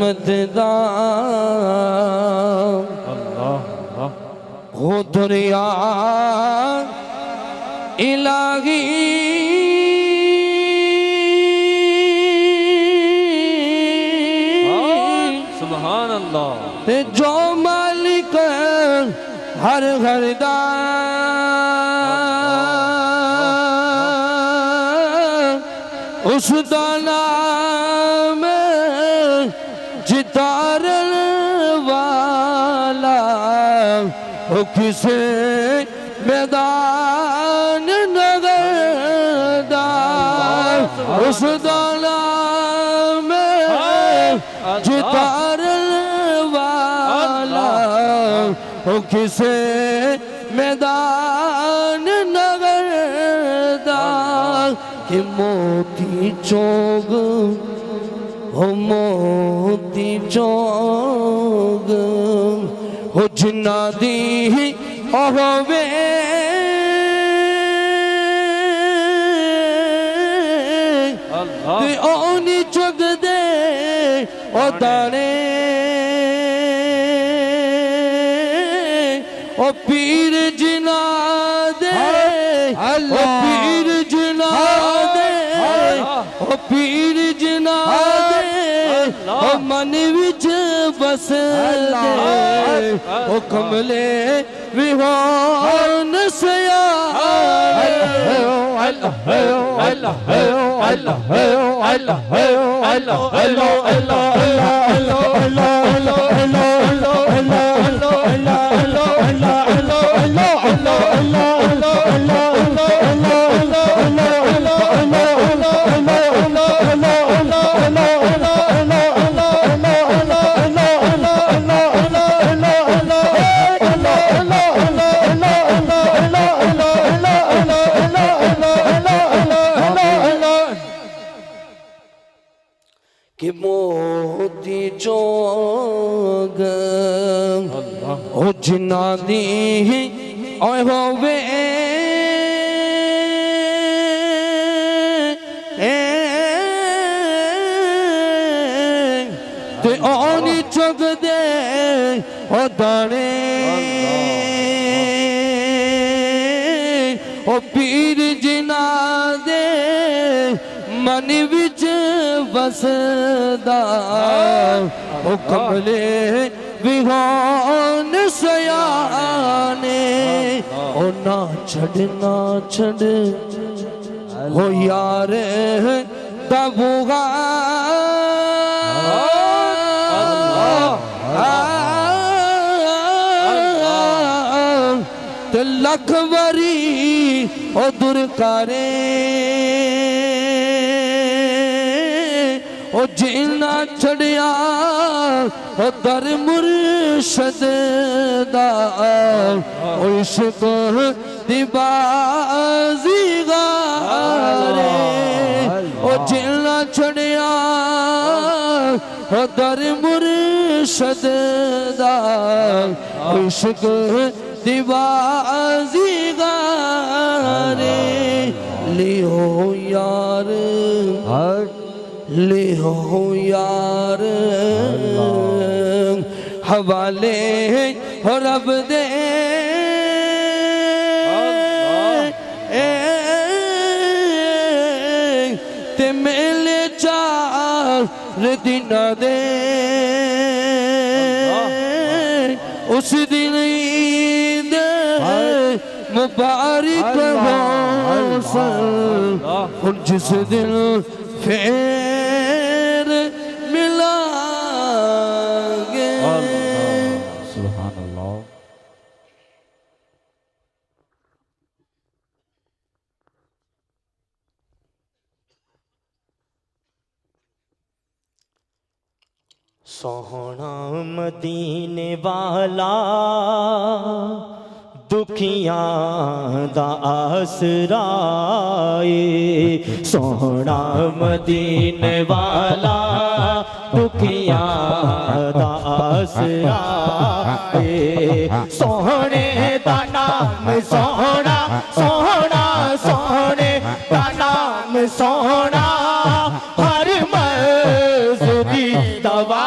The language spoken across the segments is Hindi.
रहमत दा हो दुनिया इलाही सुभान अल्लाह ते जो मालिक हर घर दा उस दा नाम जितारन वाला वो किसे मैदान नगरदार उस दा नाम जितारन वाला वो किसे मैदान नगरदार कि मोती चौक हो मोती चौक हो जिन्ना दी होवे ते ओनी चुग दे ओ दाने ओ पीर जिना दे ओ पीर जिना दे ओ पीर जिना दे ओ मन विच बस दे ओ कमले विहान सया कि मोती चौक ओ जिन्ना दी ओए होवे ते ओनी चुग दे ओ दाने ओ पीर जिना दे मन विच बसदा ओ कमले विहान सयाने ओ ना छड़ हो यार तबुगा ते लख वरी ओ दुरकारे ओ जिन्ना चढ़िया ओ दर मुर्शद दा ओ इश्क दी बाज़ीगारे ओ जिन्ना चढ़िया ओ दर मुर्शद दा ओ इश्क दी बाज़ीगारे लियो यार ले हो यार हवाले हो रब दे ते मेले चार दिन दे उस दिन ईद मुबारक हो जिस दिन फिर मिलांगे सुभान अल्लाह सोहना मदीने वाला दुखियां दा आसराए सोहना मदीने वाला दुखियां दा आसराए सोहने दा नाम सोहना सोहना सोहने दा नाम सोहना हर मर्ज़ दी दवा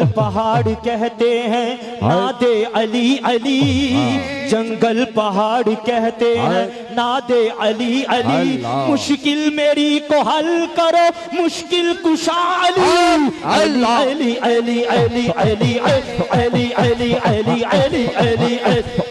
जंगल पहाड़ कहते हैं नादे अली अली, जंगल पहाड़ कहते हैं नादे अली अली। मुश्किल मेरी को हल करो मुश्किल कुशा अली, अली अली अली अली अली अली अली अली अली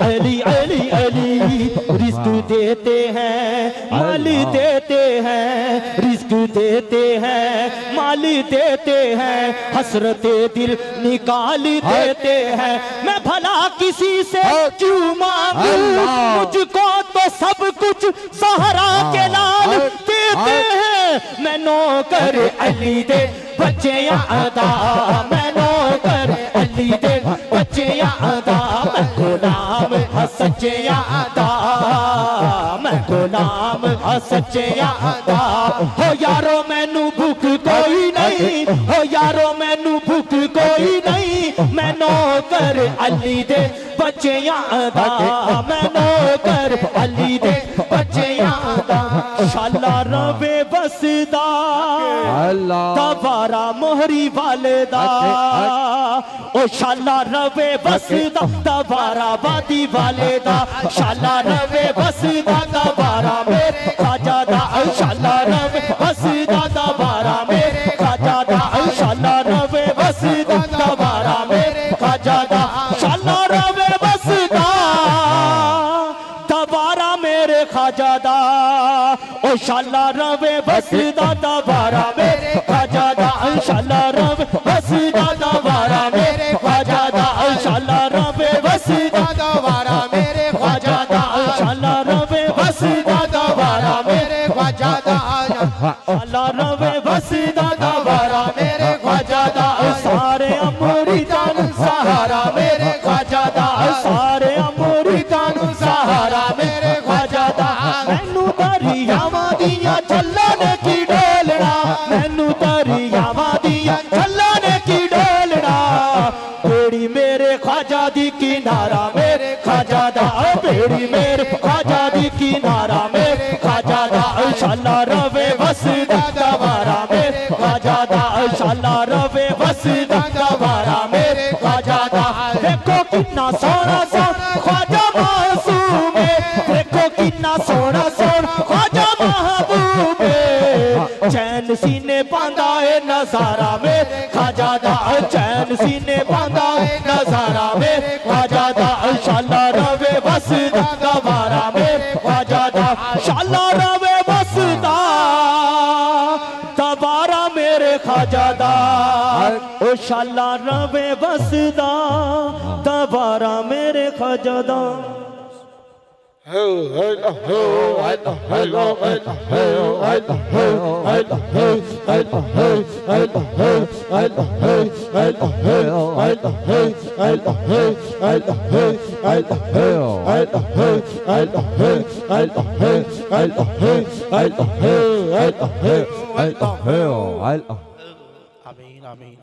अली अली अली। रिस्क देते हैं माल देते हैं, रिस्क देते हैं माल देते हैं, हसरते दिल निकाल देते हैं। मैं भला किसी से क्यों मांगू, मुझको तो सब कुछ सहारा के लाल देते हैं। मैं नौकर अली दे बच्चे यादा, मैं नौकर अली दे बच्चे यादा, मैं गुलाम सच्चे यादा, मैं गुलाम सच्चे यादा। हो यारो मैनू भूख कोई नहीं, हो यारो मैनू भूख कोई नहीं, मैं नौकर अली दे बच्चे यादा, मैं नौकर अली दे बच्चे यादा। शाला रवे बसदा दवारा मोहरी वालेदा, ओ शाला रवे बसदा दवारा बादी वालेदा, शाला रवे बसदा दवारा मेरे खाजादा, शाला रवे बसदा दवारा मेरे खाजादा, शाला रवे बसदा दवारा मेरे खाजादा, शाला रवे बसदा दवारा मेरे खाजादा, ओ शाला रवे बसदा दवारा मेरे खाजादा, शाला रवे बसदा दवारा मेरे खाजादा, शाला रवे बसदा दवारा मेरे खाजादा, शाला रवे बसदा दवारा मेरे खाजादा, शाला रवे बसदा दवारा मेरे खाजादा। सारे अमृतान सहारा मेरे खाजादा, सारे अमृतान सहारा मेरे खाजादा। मैनू दरियावां दियां चलन की डोलना, मैनू दरियावां दियां चलन की डोलना, बेड़ी मेरे ख्वाजा दी किनारा मेरे खाजा दा, बेड़ी मेरे ख्वाजा दी किनारा मेरे खाजा दा, शाला रवे बसदा दवारा मेरे खाजा दा, शाला रवे बसदा दवारा मेरे खाजा दा। देखो कितना सोना सोना ख्वाजा मासूम है, देखो कितना सोना सोना ख्वाजा महबूब है, चैन सीने बांधा है नजारा मेरे खाजा दा, चैन सीने बांधा है नजारा मेरे खाजा दा, शाला रवे बसदा दवारा मेरे खाजा दा, शाला रवे बसदा दवारा मेरे खाजा दा, ओ शाला रवे बसदा दवारा मेरे खाजा दा। आमीन आमीन।